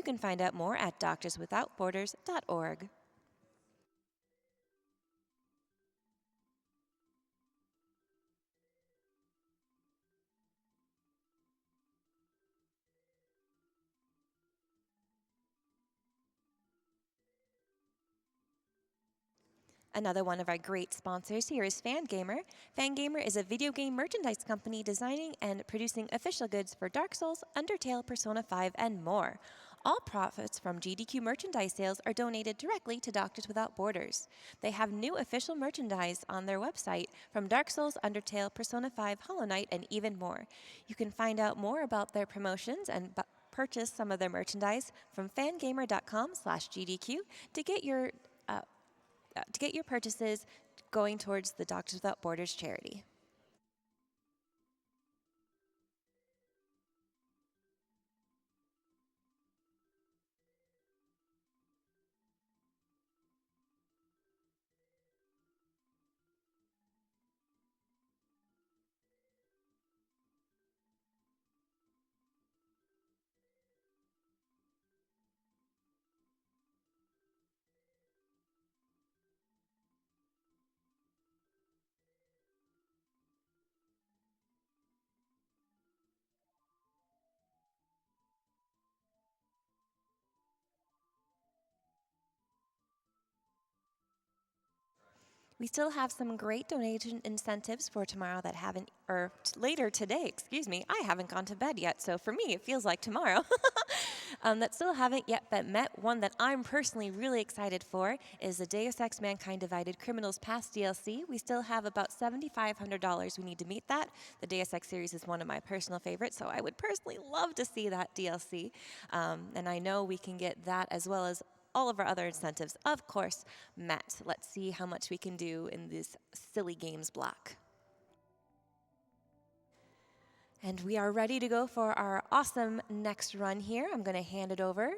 can find out more at doctorswithoutborders.org. Another one of our great sponsors here is Fangamer. Fangamer is a video game merchandise company designing and producing official goods for Dark Souls, Undertale, Persona 5, and more. All profits from GDQ merchandise sales are donated directly to Doctors Without Borders. They have new official merchandise on their website from Dark Souls, Undertale, Persona 5, Hollow Knight, and even more. You can find out more about their promotions and purchase some of their merchandise from fangamer.com/GDQ to get your purchases going towards the Doctors Without Borders charity. We still have some great donation incentives for tomorrow that haven't, or later today, excuse me. I haven't gone to bed yet, so for me, it feels like tomorrow. That still haven't yet been met. One that I'm personally really excited for is the Deus Ex Mankind Divided Criminals Past DLC. We still have about $7,500 we need to meet that. The Deus Ex series is one of my personal favorites, so I would personally love to see that DLC. And I know we can get that as well as all of our other incentives, of course, met. Let's see how much we can do in this silly games block. And we are ready to go for our awesome next run here. I'm going to hand it over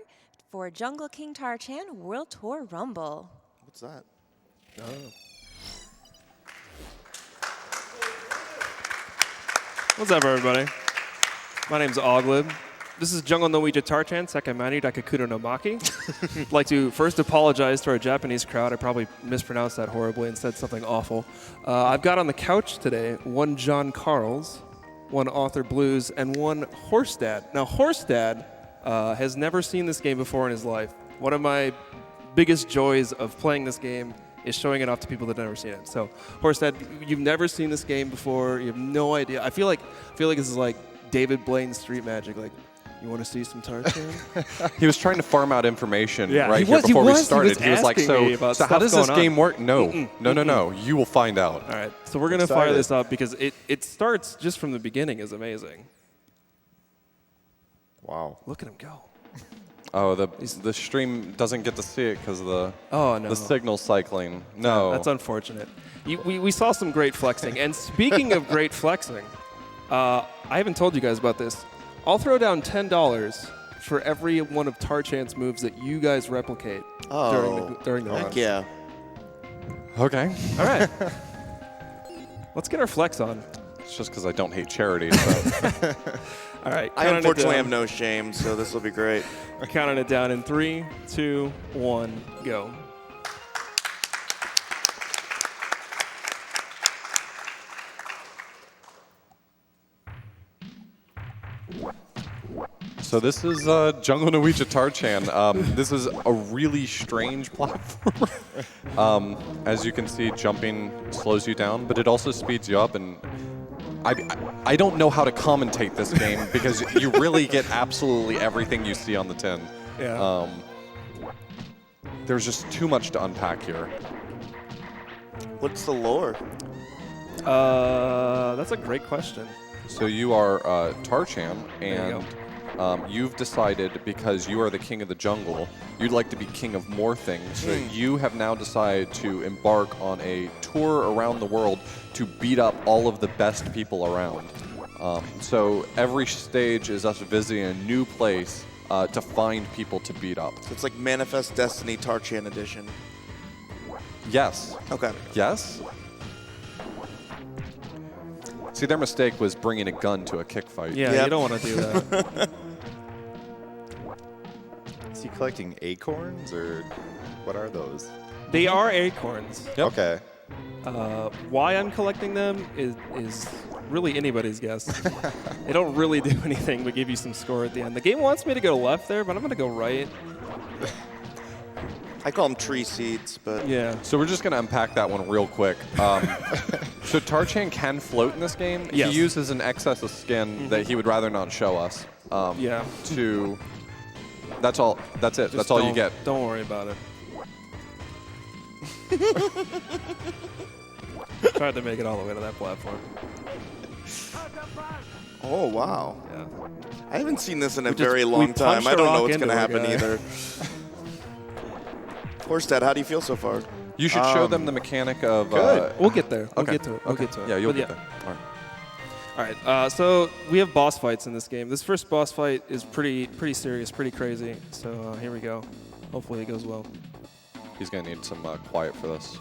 for Jungle King Tarchan World Tour Rumble. What's that? Oh. What's up, everybody? My name's Aweglib. This is Jungle no Ouija Tarchan, Sekimani Daikakudo no Maki. I'd like to first apologize to our Japanese crowd. I probably mispronounced that horribly and said something awful. I've got on the couch today one John Carls, one Author Blues, and one Horse Dad. Now, Horse Dad has never seen this game before in his life. One of my biggest joys of playing this game is showing it off to people that have never seen it. So, Horse Dad, you've never seen this game before. You have no idea. I feel like this is like David Blaine's Street Magic. Like, you want to see some Tarchan? He was trying to farm out information before we started. He was like, so how does this game work? No. You will find out. All right, so we're going to fire this up because it starts just from the beginning is amazing. Wow. Look at him go. Oh, the stream doesn't get to see it because of the signal cycling. No. That's unfortunate. We saw some great flexing. And speaking of great flexing, I haven't told you guys about this. I'll throw down $10 for every one of Tarchan's moves that you guys replicate during the run. Heck yeah. Okay. All right. Let's get our flex on. It's just because I don't hate charity. So. All right. I unfortunately have no shame, so this will be great. We're counting it down in 3, 2, 1, go. So this is Jungle no Ouija Tarchan. This is a really strange platform. As you can see, jumping slows you down, but it also speeds you up. And I don't know how to commentate this game because you really get absolutely everything you see on the tin. Yeah. There's just too much to unpack here. What's the lore? That's a great question. So you are Tarchan, and you've decided, because you are the king of the jungle, you'd like to be king of more things. So you have now decided to embark on a tour around the world to beat up all of the best people around. So every stage is us visiting a new place to find people to beat up. So it's like Manifest Destiny Tarchan Edition. Yes. Okay. Yes? See, their mistake was bringing a gun to a kick fight. Yeah, you don't want to do that. Is he collecting acorns or what are those? They are acorns. Okay. Why I'm collecting them is really anybody's guess. They don't really do anything but give you some score at the end. The game wants me to go left there, but I'm going to go right. I call them tree seeds, but Yeah. So we're just going to unpack that one real quick. So Tarchan can float in this game. Yes. He uses an excess of skin that he would rather not show us. Yeah. That's all. That's it. Just That's all you don't- get. Don't worry about it. Tried to make it all the way to that platform. oh wow. Yeah. I haven't seen this in a We very we long time. punched I a don't know rock what's going to into a happen guy. either. Horstad, how do you feel so far? You should show them the mechanic of. Good. We'll get there. We'll Okay. get to it. We'll Okay. get to it. Yeah, you'll But get there. All right. All right, so we have boss fights in this game. This first boss fight is pretty serious, pretty crazy. So here we go. Hopefully it goes well. He's going to need some quiet for this.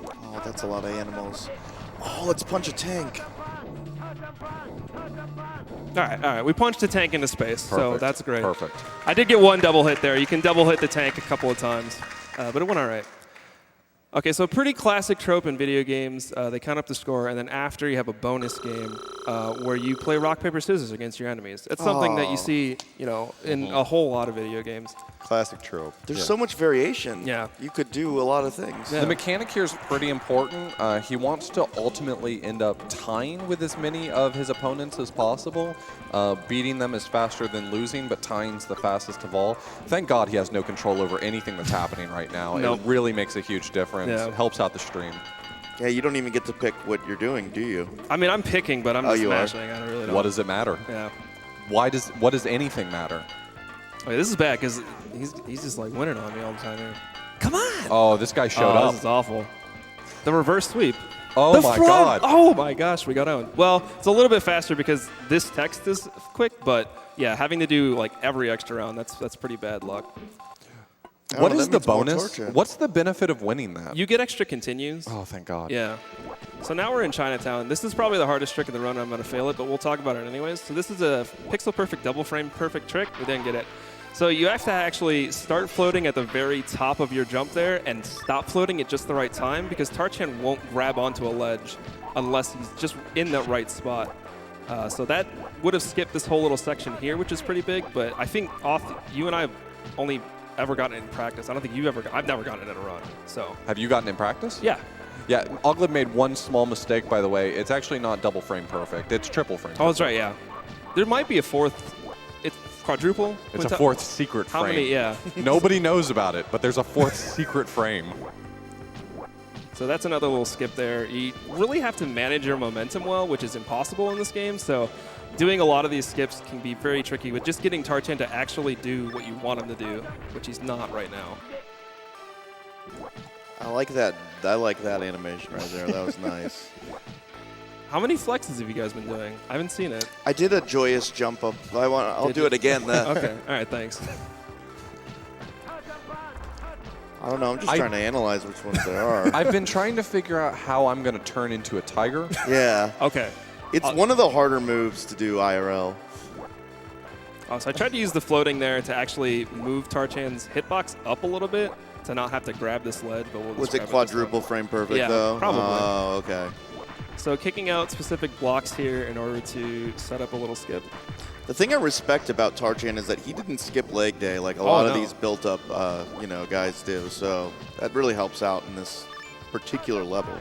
Oh, that's a lot of animals. Oh, let's punch a tank. All right. We punched a tank into space, so Perfect. that's great. Perfect. I did get one double hit there. You can double hit the tank a couple of times, but it went all right. Okay, so pretty classic trope in video games. They count up the score, and then after you have a bonus game where you play rock, paper, scissors against your enemies. It's something that you see, in a whole lot of video games. Classic trope. There's so much variation. Yeah. You could do a lot of things. Yeah. The mechanic here is pretty important. He wants to ultimately end up tying with as many of his opponents as possible. Beating them is faster than losing, but tying's the fastest of all. Thank God he has no control over anything that's happening right now. Nope. It really makes a huge difference. Yeah. It helps out the stream. Yeah, you don't even get to pick what you're doing, do you? I mean, I'm picking, but I'm Oh, just you are? smashing. I don't really know. What does it matter? Yeah. What does anything matter? Okay, this is bad because he's just like winning on me all the time here. Come on! Oh, this guy showed Oh, up. this is awful. The reverse sweep. Oh The my front! God. Oh my gosh, we got owned. Well, it's a little bit faster because this text is quick, but yeah, having to do like every extra round, that's pretty bad luck. What Oh, is that the means more bonus? torture. What's the benefit of winning that? You get extra continues. Oh, thank God. Yeah. So now we're in Chinatown. This is probably the hardest trick in the run. I'm going to fail it, but we'll talk about it anyways. So this is a pixel perfect double frame perfect trick. We didn't get it. So you have to actually start floating at the very top of your jump there and stop floating at just the right time because Tarchan won't grab onto a ledge unless he's just in the right spot. So that would have skipped this whole little section here, which is pretty big, but I think you and I have only ever gotten it in practice. I don't think I've never gotten it in a run. So Have you gotten in practice? yeah. Yeah, Aweglib made one small mistake, by the way. It's actually not double frame perfect. It's triple frame. Oh, that's right, yeah. There might be a fourth. It's quadruple? It's a fourth secret How frame. many? Yeah. Nobody knows about it, but there's a fourth secret frame. So that's another little skip there. You really have to manage your momentum well, which is impossible in this game. So doing a lot of these skips can be very tricky with just getting Tarchan to actually do what you want him to do, which he's not right now. I like that. I like that animation right there. That was nice. How many flexes have you guys been doing? I haven't seen it. I did a joyous jump up. I'll Did do you? it again. Okay. All right. Thanks. I don't know. I'm just I- trying to analyze which ones there are. I've been trying to figure out how I'm going to turn into a tiger. Yeah. Okay. It's one of the harder moves to do IRL. Oh, so I tried to use the floating there to actually move Tarchan's hitbox up a little bit to not have to grab this ledge. But we'll Was just it grab this quadruple frame perfect Yeah, though? probably. Oh, okay. So kicking out specific blocks here in order to set up a little skip. The thing I respect about Tarchan is that he didn't skip leg day like a lot of no. these built up, guys do. So that really helps out in this particular level.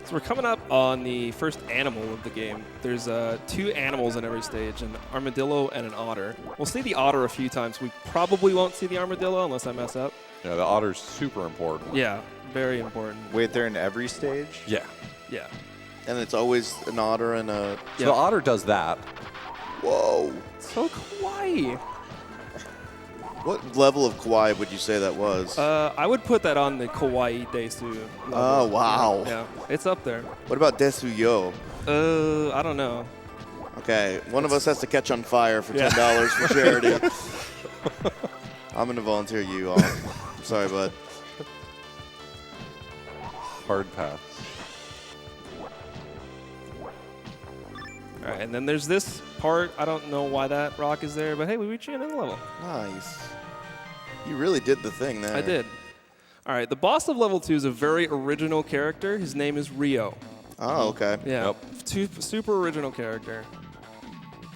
So we're coming up on the first animal of the game. There's 2 animals in every stage, an armadillo and an otter. We'll see the otter a few times. We probably won't see the armadillo unless I mess up. Yeah, the otter's super important. Yeah, very important. Wait, they're in every stage? Yeah. Yeah. And it's always an otter and a. So the otter does that. Whoa! So kawaii. What level of kawaii would you say that was? I would put that on the kawaii desu level. Oh, wow. Yeah, it's up there. What about Desuyo? I don't know. Okay, one of us has to catch on fire for $10 for charity. I'm gonna volunteer you all. Sorry, bud. Hard pass. All right, and then there's this part. I don't know why that rock is there, but hey, we reached the end of the level. Nice. You really did the thing there. I did. All right, the boss of level 2 is a very original character. His name is Rio. Oh, okay. Yeah, super original character.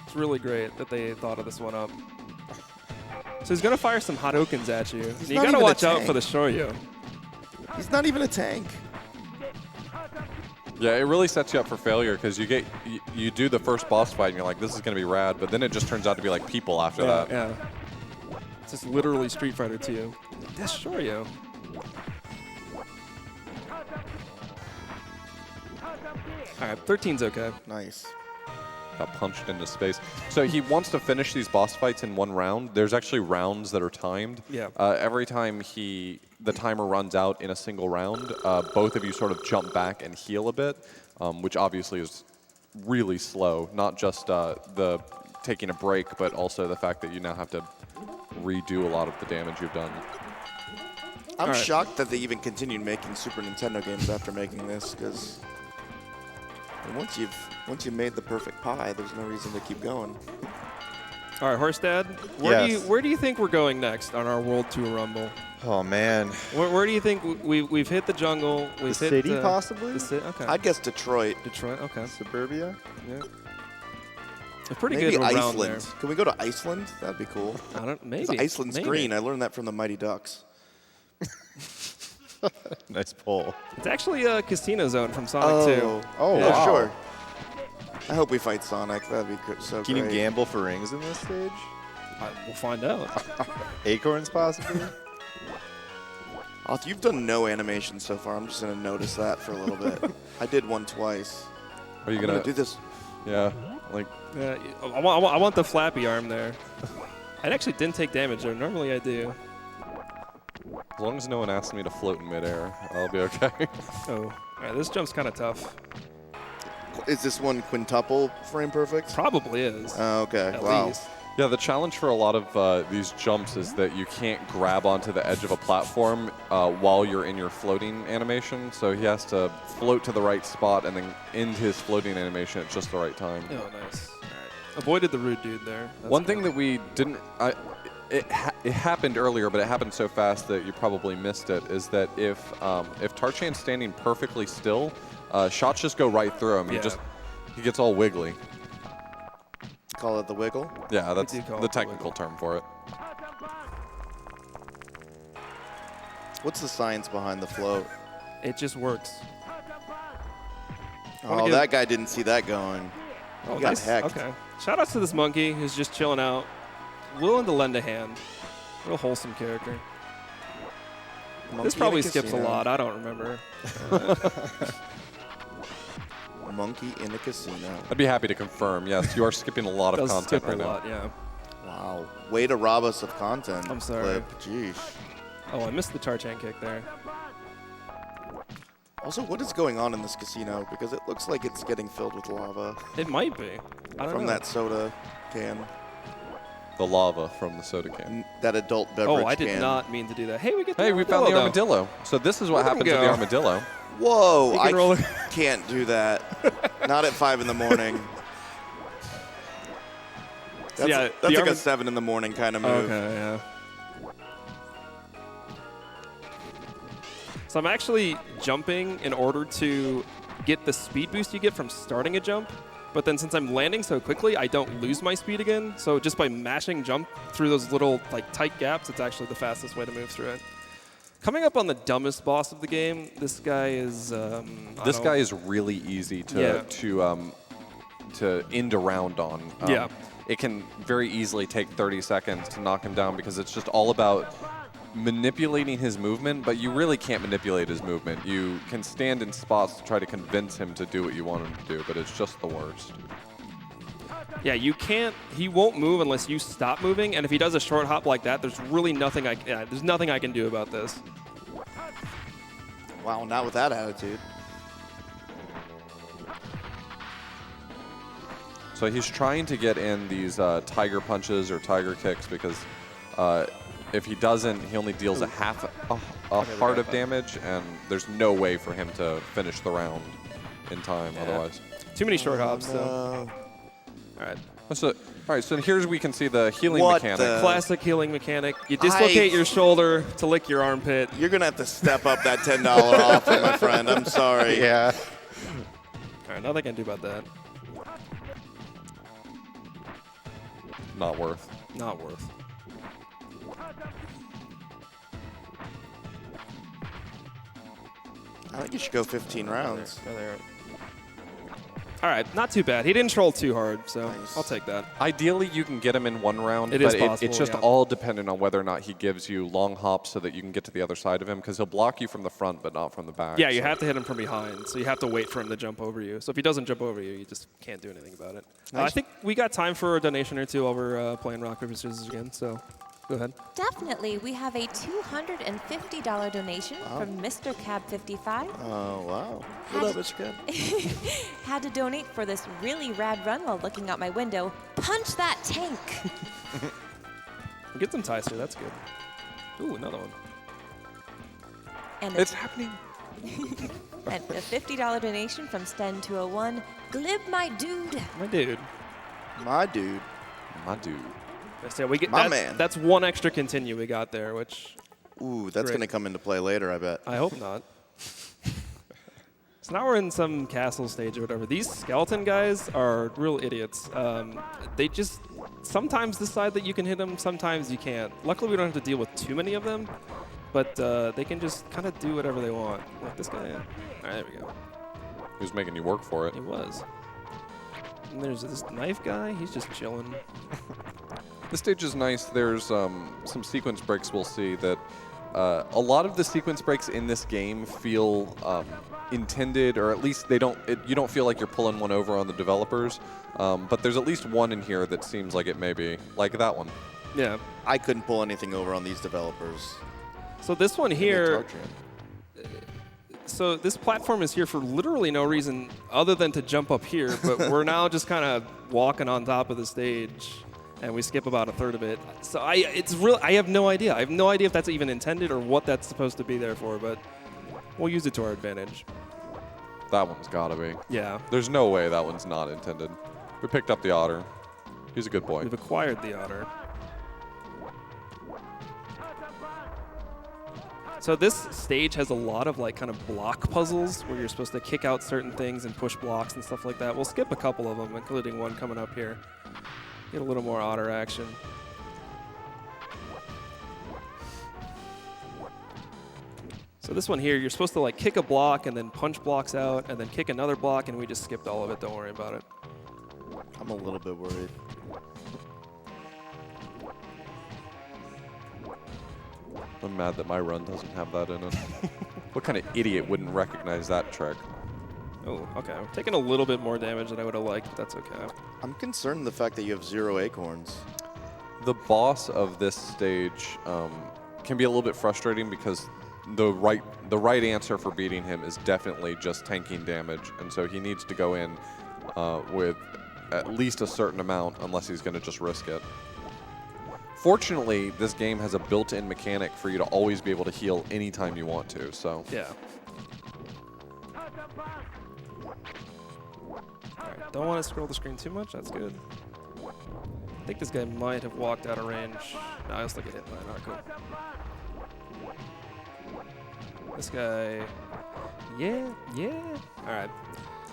It's really great that they thought of this one up. So he's gonna fire some Hadoukens at you. And you not gotta even a watch out tank. for the Shoryu. He's not even a tank. Yeah, it really sets you up for failure because you do the first boss fight and you're like, this is going to be rad, but then it just turns out to be like people after that. Yeah. It's just literally Street Fighter 2. That's Shoryu. All right, 13's okay. Nice. Got punched into space. So he wants to finish these boss fights in one round. There's actually rounds that are timed. Yeah. Every time the timer runs out in a single round, both of you sort of jump back and heal a bit, which obviously is really slow. Not just the taking a break, but also the fact that you now have to redo a lot of the damage you've done. I'm All right. shocked that they even continued making Super Nintendo games after making this, because once you've made the perfect pie, there's no reason to keep going. All right, Horse Dad, Yes. where do you think we're going next on our World Tour Rumble? Oh man. Where do you think we've hit the jungle? The We've hit city, possibly? The city. Okay. I'd guess Detroit. Detroit. Okay. Suburbia? Yeah. It's pretty Maybe good around Iceland. Can we go to Iceland? That'd be cool. there. I don't. 'Cause Maybe. Iceland's maybe. green. I learned that from the Mighty Ducks. Nice pull. It's actually a casino zone from Sonic 2. Oh, Yeah. wow. Sure. I hope we fight Sonic. That'd be so Can great. you gamble for rings in this stage? We'll find out. Acorns, possibly? You've done no animation so far. I'm just going to notice that for a little bit. I did one twice. Are you I'm going to do this. Yeah, like, Yeah, I want the flappy arm there. I actually didn't take damage there. Normally I do. as long as no one asks me to float in midair, I'll be okay. Oh, all right, this jump's kind of tough. Is this one quintuple frame perfect? Probably is. Oh, okay. At Wow. least. Yeah, the challenge for a lot of these jumps is that you can't grab onto the edge of a platform while you're in your floating animation. So he has to float to the right spot and then end his floating animation at just the right time. Oh, nice. All right. Avoided the rude dude there. That's One good. thing that we didn't, it happened earlier, but it happened so fast that you probably missed it, is that if Tarchan's standing perfectly still, shots just go right through him. Yeah. He gets all wiggly. Call it the wiggle. Yeah, that's do call the it the technical wiggle. term for it. What's the science behind the float? It just works. Oh, give- that guy didn't see that going. Oh, He got nice. hecked. Okay. Shout out to this monkey who's just chilling out, willing to lend a hand. Real wholesome character. Monkey This in probably a skips a casino. lot. I don't remember. Monkey in a casino. I'd be happy to confirm. Yes, you are skipping a lot of Does content skip right a now. lot, yeah. Wow. Way to rob us of content. I'm sorry. Clip. Jeez. Oh, I missed the Tarchan kick there. Also, what is going on in this casino? Because it looks like it's getting filled with lava It might be. I don't from know. that soda can. The lava from the soda can. That adult beverage Oh, I did can. not mean to do that. Hey, we get the Hey, we found the though. armadillo. So this is what Look at him happens with the go. armadillo. Whoa, You can roll it. can't do that. Not at 5 in the morning. That's, Yeah, that's the like a 7 in the morning kind of move. Okay, yeah. So I'm actually jumping in order to get the speed boost you get from starting a jump. But then since I'm landing so quickly, I don't lose my speed again. So just by mashing jump through those little like tight gaps, it's actually the fastest way to move through it. Coming up on the dumbest boss of the game, this guy is. This guy is really easy to end a round on. Yeah. It can very easily take 30 seconds to knock him down because it's just all about manipulating his movement, but you really can't manipulate his movement. You can stand in spots to try to convince him to do what you want him to do, but it's just the worst. Yeah, you can't. He won't move unless you stop moving, and if he does a short hop like that, there's really nothing there's nothing I can do about this. Wow, not with that attitude. So he's trying to get in these tiger punches or tiger kicks because if he doesn't, he only deals a half a heart of damage, and there's no way for him to finish the round in time otherwise. Too many short Oh, hops, though. no. All right. So, all right, so here's we can see the healing What mechanic. the- Classic healing mechanic. You dislocate your shoulder to lick your armpit. You're going to have to step up that $10 offer, my friend. I'm sorry. Yeah. All right, nothing I can do about that. Not worth. Not worth. I think you should go 15 rounds. There. All right, not too bad. He didn't troll too hard, so Nice. I'll take that. Ideally, you can get him in one round, It but is possible, it's just yeah. all dependent on whether or not he gives you long hops so that you can get to the other side of him, because he'll block you from the front but not from the back. Yeah, you so- have to hit him from behind, so you have to wait for him to jump over you. So if he doesn't jump over you, you just can't do anything about it. I Nice. think we got time for a donation or two while we're playing rock, paper, scissors again, so go ahead. Definitely. We have a $250 donation from Mr. Cab55. Oh, wow. What up, Mr. Ken? Had to donate for this really rad run while looking out my window. Punch that tank! Get some ties here, that's good. Ooh, another one. And It's happening. and a $50 donation from Sten201. Glib, my dude. My dude. My dude. My dude. Yeah, we get My that's, man. That's one extra continue we got there, which Ooh, that's Great. going to come into play later, I bet. I hope not. So now we're in some castle stage or whatever. These skeleton guys are real idiots. They just sometimes decide that you can hit them, sometimes you can't. Luckily, we don't have to deal with too many of them, but they can just kind of do whatever they want. Like this guy. All right, there we go. He was making you work for it. He was. And there's this knife guy. He's just chilling. This stage is nice. There's some sequence breaks we'll see that a lot of the sequence breaks in this game feel intended, or at least they don't. You don't feel like you're pulling one over on the developers. But there's at least one in here that seems like it may be like that one. Yeah. I couldn't pull anything over on these developers. So this one They here. torture him. So this platform is here for literally no reason other than to jump up here, but we're now just kind of walking on top of the stage, and we skip about a third of it. So I have no idea. I have no idea if that's even intended or what that's supposed to be there for, but we'll use it to our advantage. That one's gotta be. Yeah, There's no way that one's not intended. We picked up the otter. He's a good boy. we've acquired the otter. So this stage has a lot of like kind of block puzzles where you're supposed to kick out certain things and push blocks and stuff like that. We'll skip a couple of them, including one coming up here. Get a little more otter action. So this one here, you're supposed to like kick a block and then punch blocks out and then kick another block, and we just skipped all of it. Don't worry about it. I'm a little bit worried. I'm mad that my run doesn't have that in it. What kind of idiot wouldn't recognize that trick? Oh, okay. I'm taking a little bit more damage than I would have liked, but that's okay. I'm concerned the fact that you have 0 acorns. The boss of this stage can be a little bit frustrating because the right answer for beating him is definitely just tanking damage, and so he needs to go in with at least a certain amount unless he's going to just risk it. Fortunately, this game has a built-in mechanic for you to always be able to heal anytime you want to, so. Yeah. Alright, don't want to scroll the screen too much. That's good. I think this guy might have walked out of range. No, I was looking at hit by not cool. This guy. Yeah. Alright.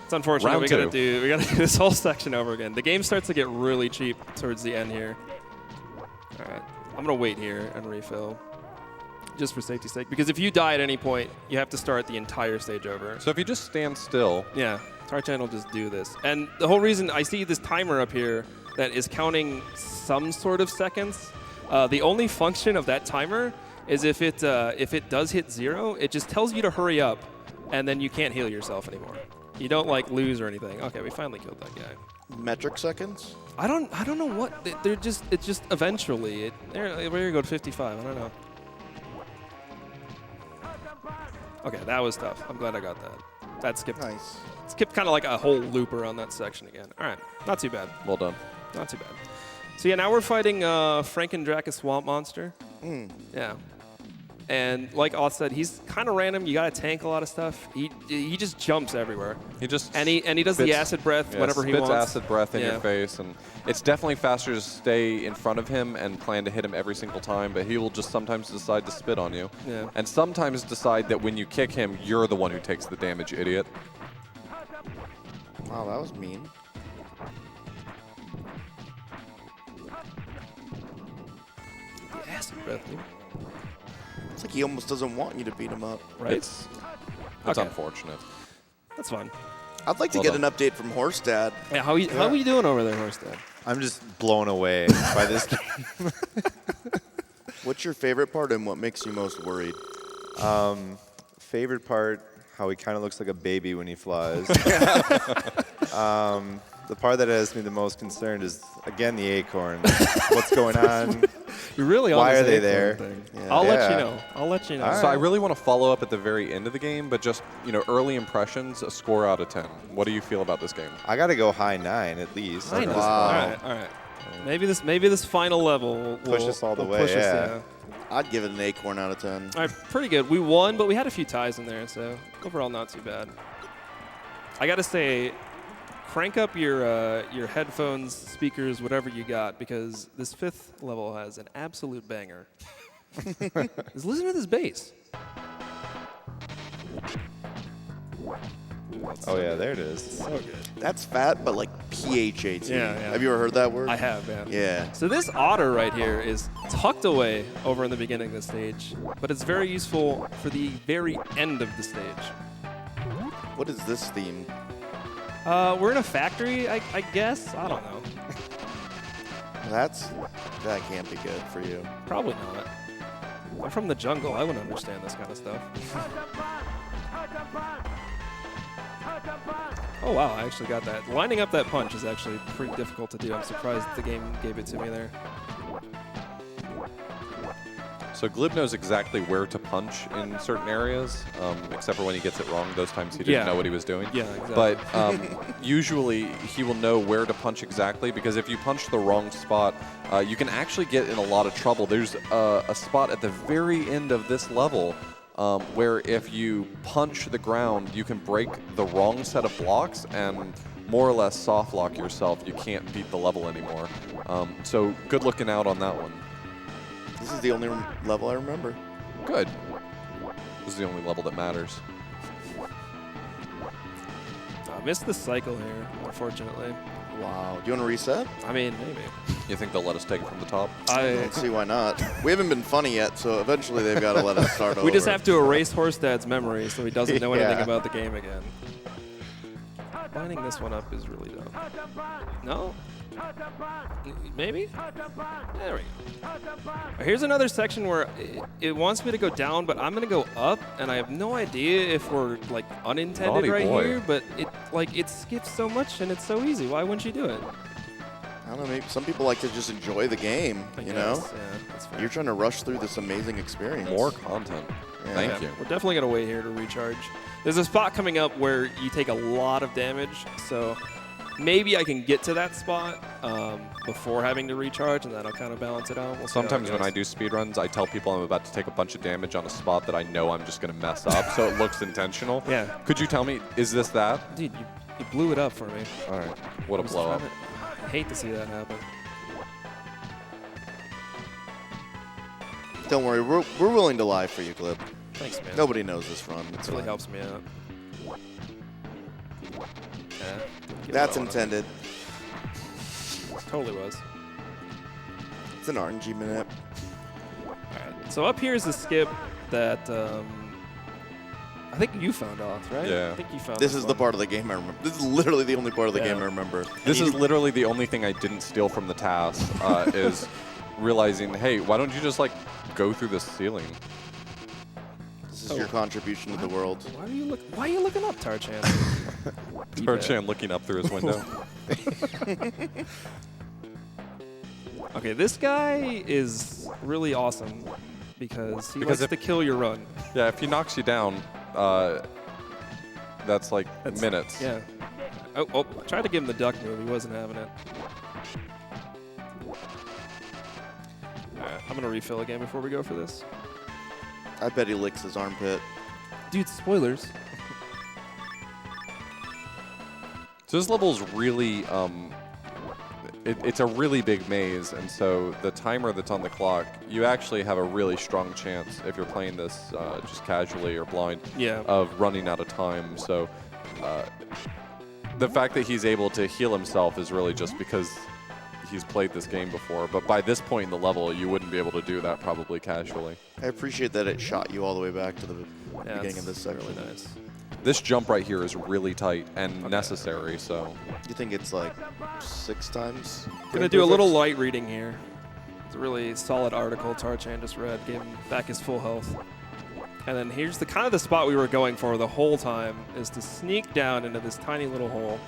It's unfortunate. Round we two. gotta do this whole section over again. The game starts to get really cheap towards the end here. Alright. I'm gonna wait here and refill. Just for safety's sake. Because if you die at any point, you have to start the entire stage over. So if you just stand still, Yeah, Tarchan will just do this. And the whole reason I see this timer up here that is counting some sort of seconds, the only function of that timer is if it does hit 0, it just tells you to hurry up, and then you can't heal yourself anymore. You don't like lose or anything. Okay, we finally killed that guy. Metric seconds? I don't know what it's just eventually we're gonna go to 55. I don't know. Okay, that was tough. I'm glad I got that. That skipped Nice. kind of like a whole loop around that section again. All right, not too bad. well done. Not too bad. So yeah, now we're fighting Frankendraka Swamp Monster. Yeah. And like Oz said, he's kind of random. You got to tank a lot of stuff. He just jumps everywhere. He just and he does the acid breath whenever he wants. Spits acid breath in your face, and it's definitely faster to stay in front of him and plan to hit him every single time. But he will just sometimes decide to spit on you, and sometimes decide that when you kick him, you're the one who takes the damage, idiot. Wow, that was mean. The acid breath, dude. It's like he almost doesn't want you to beat him up. Right? It's unfortunate. That's fun. I'd like to get an update from Horse Dad. Yeah, how are you doing over there, Horse Dad? I'm just blown away by this game. What's your favorite part and what makes you most worried? Favorite part, how he kind of looks like a baby when he flies. The part that has me the most concerned is, again, the acorn. What's going on? You're really on Why this are they acorn there? thing. Yeah. I'll let you know. I'll let you know. All So I really want to follow up at the very end of the game, but just early impressions, a score out of 10. What do you feel about this game? I got to go high 9 at least. I know. Wow. All right. Maybe this final level will Push us all the way, push us, yeah. I'd give it an acorn out of 10. All right, pretty good. We won, but we had a few ties in there, so overall not too bad. I got to say, crank up your headphones, speakers, whatever you got, because this 5th level has an absolute banger. Just listen to this bass. Oh, yeah, there it is. So good. That's fat, but like PHAT. Yeah. Have you ever heard that word? I have, yeah. Yeah. So this otter right here is tucked away over in the beginning of the stage, but it's very useful for the very end of the stage. What is this theme? We're in a factory, I guess. I don't know. That can't be good for you. Probably not. I'm from the jungle. I wouldn't understand this kind of stuff. Oh, wow. I actually got that. Lining up that punch is actually pretty difficult to do. I'm surprised the game gave it to me there. So Glib knows exactly where to punch in certain areas, except for when he gets it wrong. Those times he didn't know what he was doing. Yeah, exactly. But usually he will know where to punch exactly, because if you punch the wrong spot, you can actually get in a lot of trouble. There's a spot at the very end of this level where if you punch the ground, you can break the wrong set of blocks and more or less soft lock yourself. You can't beat the level anymore. So good looking out on that one. This is the only level I remember. Good. This is the only level that matters. I missed the cycle here, unfortunately. Wow. Do you want to reset? I mean, maybe. You think they'll let us take it from the top? I don't see why not. We haven't been funny yet, so eventually they've got to let us start over. We just have to erase Horse Dad's memory so he doesn't know anything Yeah. about the game again. Lining this one up is really dumb. No? Maybe? There we go. Here's another section where it wants me to go down, but I'm going to go up, and I have no idea if we're like unintended Naughty right boy. here, but it skips so much and it's so easy. Why wouldn't you do it? I don't know, maybe some people like to just enjoy the game, I you guess, know? Yeah, that's fair. You're trying to rush through this amazing experience. More content. Yeah. Thank Yeah, you. We're definitely going to wait here to recharge. There's a spot coming up where you take a lot of damage, so maybe I can get to that spot before having to recharge, and that'll kind of balance it out. We'll see how it Sometimes when goes. I do speedruns, I tell people I'm about to take a bunch of damage on a spot that I know I'm just going to mess up, so it looks intentional. Yeah. Could you tell me, is this that? Dude, you blew it up for me. All right. What a I was blow up. trying I hate to see that happen. Don't worry, we're willing to lie for you, Glib. Thanks, man. Nobody knows this run. It's This really fine. helps me out. Yeah, That's intended. Totally was. It's an RNG minute. All right. So up here is the skip that I think you found off, right? Yeah. I think you found This is the one. part of the game I remember. This is literally the only part of the Yeah. game I remember. This is literally the only thing I didn't steal from the task, is realizing, hey, why don't you just like go through this ceiling? This is your contribution to the world. Why are you looking up, Tarchan? Tarchan looking up through his window. Okay, this guy is really awesome because he likes to kill your run. Yeah, if he knocks you down, that's like minutes. Yeah. Oh, I tried to give him the duck move. He wasn't having it. All right, I'm going to refill again before we go for this. I bet he licks his armpit. Dude, spoilers. So this level is really, it's a really big maze, and so the timer that's on the clock, you actually have a really strong chance if you're playing this just casually or blind of running out of time. So the fact that he's able to heal himself is really just because he's played this game before. But by this point in the level, you wouldn't be able to do that probably casually. I appreciate that it shot you all the way back to the beginning of this section. Really nice. This jump right here is really tight and necessary, so. You think it's like 6 times? Gonna do a little light reading here. It's a really solid article Tarchan just read, gave him back his full health. And then here's the kind of the spot we were going for the whole time, is to sneak down into this tiny little hole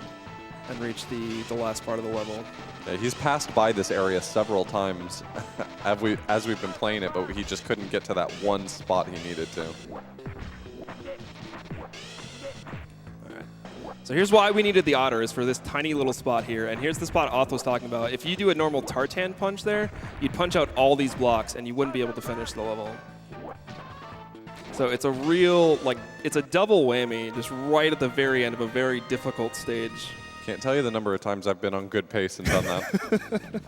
and reach the last part of the level. Yeah, he's passed by this area several times as we've been playing it, but he just couldn't get to that one spot he needed to. So here's why we needed the otter, is for this tiny little spot here. And here's the spot Oth was talking about. If you do a normal Tartan punch there, you'd punch out all these blocks and you wouldn't be able to finish the level. So it's a real, like, it's a double whammy just right at the very end of a very difficult stage. Can't tell you the number of times I've been on good pace and done that.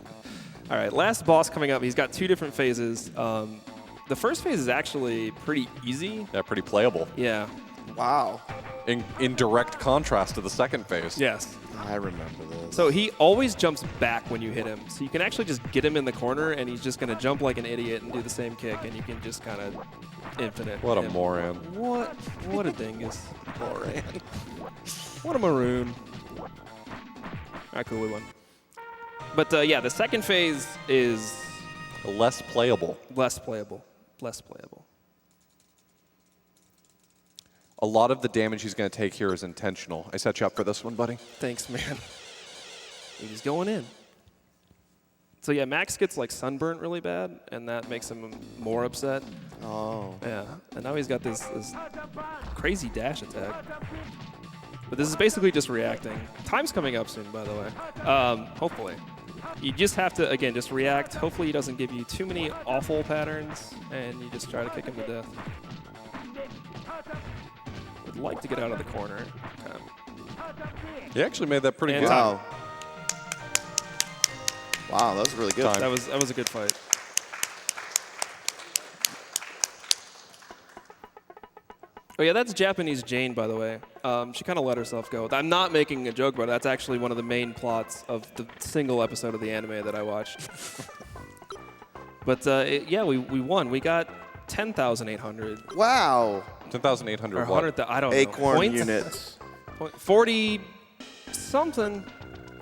All right, last boss coming up. He's got 2 different phases. The first phase is actually pretty easy. Yeah, pretty playable. Yeah. Wow. In direct contrast to the second phase. Yes. I remember this. So he always jumps back when you hit him. So you can actually just get him in the corner, and he's just going to jump like an idiot and do the same kick, and you can just kind of infinite. What a him. moron. What a dingus. Moran. What a maroon. All right, cool, we won. But yeah, the second phase is Less playable. less playable. Less playable. A lot of the damage he's going to take here is intentional. I set you up for this one, buddy. Thanks, man. He's going in. So yeah, Max gets like sunburnt really bad, and that makes him more upset. Oh. Yeah, and now he's got this crazy dash attack. But this is basically just reacting. Time's coming up soon, by the way. Hopefully. You just have to, again, just react. Hopefully he doesn't give you too many awful patterns, and you just try to kick him to death. Would like to get out of the corner. Okay. He actually made that pretty And good. Wow. Wow, that was really good. Time. That was a good fight. Oh yeah, that's Japanese Jane, by the way. She kind of let herself go. I'm not making a joke about it. That's actually one of the main plots of the single episode of the anime that I watched. But yeah, we won. We got 10,800. Wow. 10,800 Or what? 100, I don't know. Acorn Points? units. 40 something.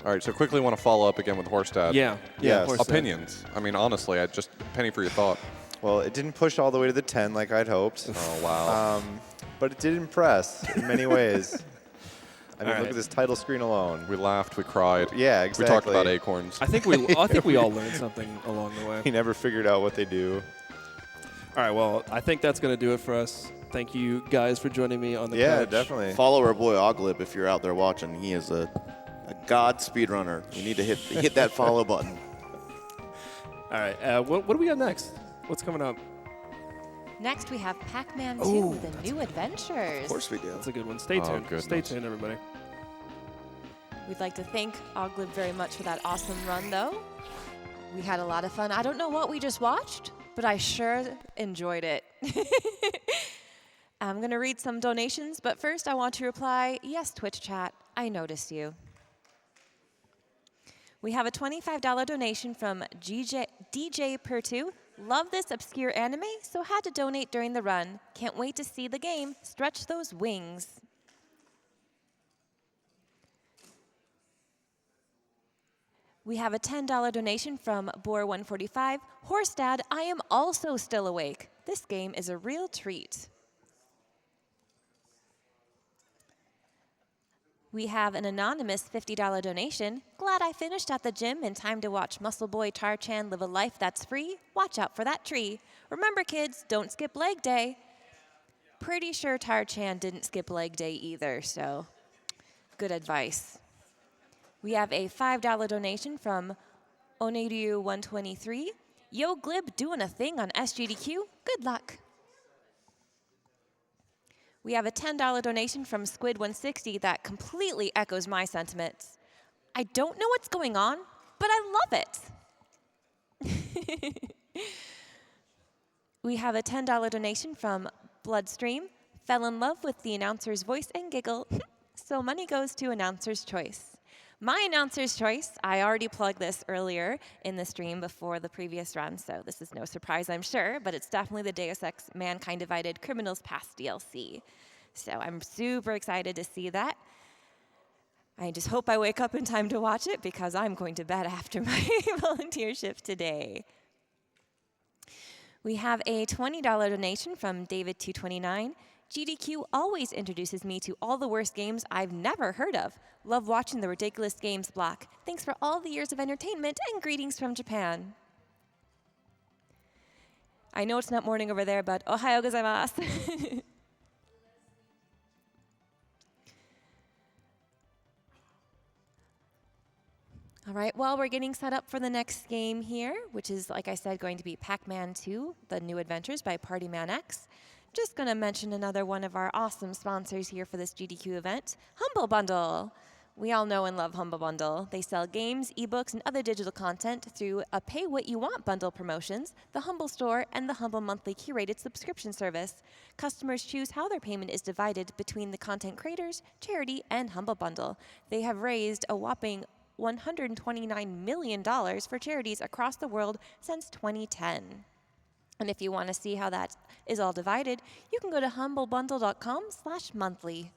All right, so quickly want to follow up again with Horstad. Yeah. Yes. of course. Opinions. I mean, honestly, I just penny for your thought. Well, it didn't push all the way to the 10 like I'd hoped. Oh, wow. But it did impress in many ways. I mean, All look right. at this title screen alone. We laughed, we cried. Yeah, We talked exactly. about acorns. I think we all learned something along the way. He never figured out what they do. All right, well, I think that's going to do it for us. Thank you guys for joining me on the Yeah, couch. definitely. Follow our boy Aweglib if you're out there watching. He is a god speedrunner. You need to hit that follow button. All right, what do we got next? What's coming up? Next, we have Pac-Man 2, Oh, The New Adventures. Of course we do. That's a good one. Stay Oh, tuned. goodness. Stay tuned, everybody. We'd like to thank Aweglib very much for that awesome run, though. We had a lot of fun. I don't know what we just watched, but I sure enjoyed it. I'm going to read some donations, but first I want to reply, yes, Twitch chat, I noticed you. We have a $25 donation from DJ Pertu. Love this obscure anime, so had to donate during the run. Can't wait to see the game. Stretch those wings. We have a $10 donation from Boar145. Horstad, I am also still awake. This game is a real treat. We have an anonymous $50 donation. Glad I finished at the gym in time to watch Muscle Boy Tarchan live a life that's free. Watch out for that tree. Remember, kids, don't skip leg day. Pretty sure Tarchan didn't skip leg day either, so good advice. We have a $5 donation from Oniryu123. Yo, Glib doing a thing on SGDQ. Good luck. We have a $10 donation from Squid160 that completely echoes my sentiments. I don't know what's going on, but I love it. We have a $10 donation from Bloodstream. Fell in love with the announcer's voice and giggle, so money goes to announcer's choice. My announcer's choice, I already plugged this earlier in the stream before the previous run, so this is no surprise, I'm sure, but it's definitely the Deus Ex Mankind Divided Criminals Past DLC. So I'm super excited to see that. I just hope I wake up in time to watch it because I'm going to bed after my volunteer shift today. We have a $20 donation from David229. GDQ always introduces me to all the worst games I've never heard of. Love watching the ridiculous games block. Thanks for all the years of entertainment and greetings from Japan. I know it's not morning over there, but ohayo gozaimasu. All right, well, we're getting set up for the next game here, which is, like I said, going to be Pac-Man 2, The New Adventures by Partyman X. Just going to mention another one of our awesome sponsors here for this GDQ event, Humble Bundle. We all know and love Humble Bundle. They sell games, ebooks, and other digital content through a pay-what-you-want bundle promotions, the Humble Store, and the Humble Monthly curated subscription service. Customers choose how their payment is divided between the content creators, charity, and Humble Bundle. They have raised a whopping $129 million for charities across the world since 2010. And if you want to see how that is all divided, you can go to humblebundle.com/monthly.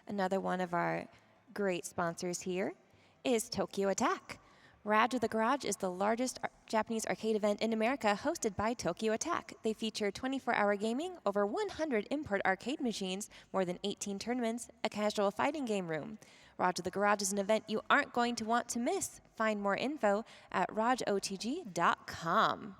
Another one of our great sponsors here is Tokyo Attack. Rad to the Garage is the largest Japanese arcade event in America hosted by Tokyo Attack. They feature 24-hour gaming, over 100 import arcade machines, more than 18 tournaments, a casual fighting game room. Rad to the Garage is an event you aren't going to want to miss. Find more info at rajotg.com.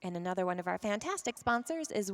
And another one of our fantastic sponsors is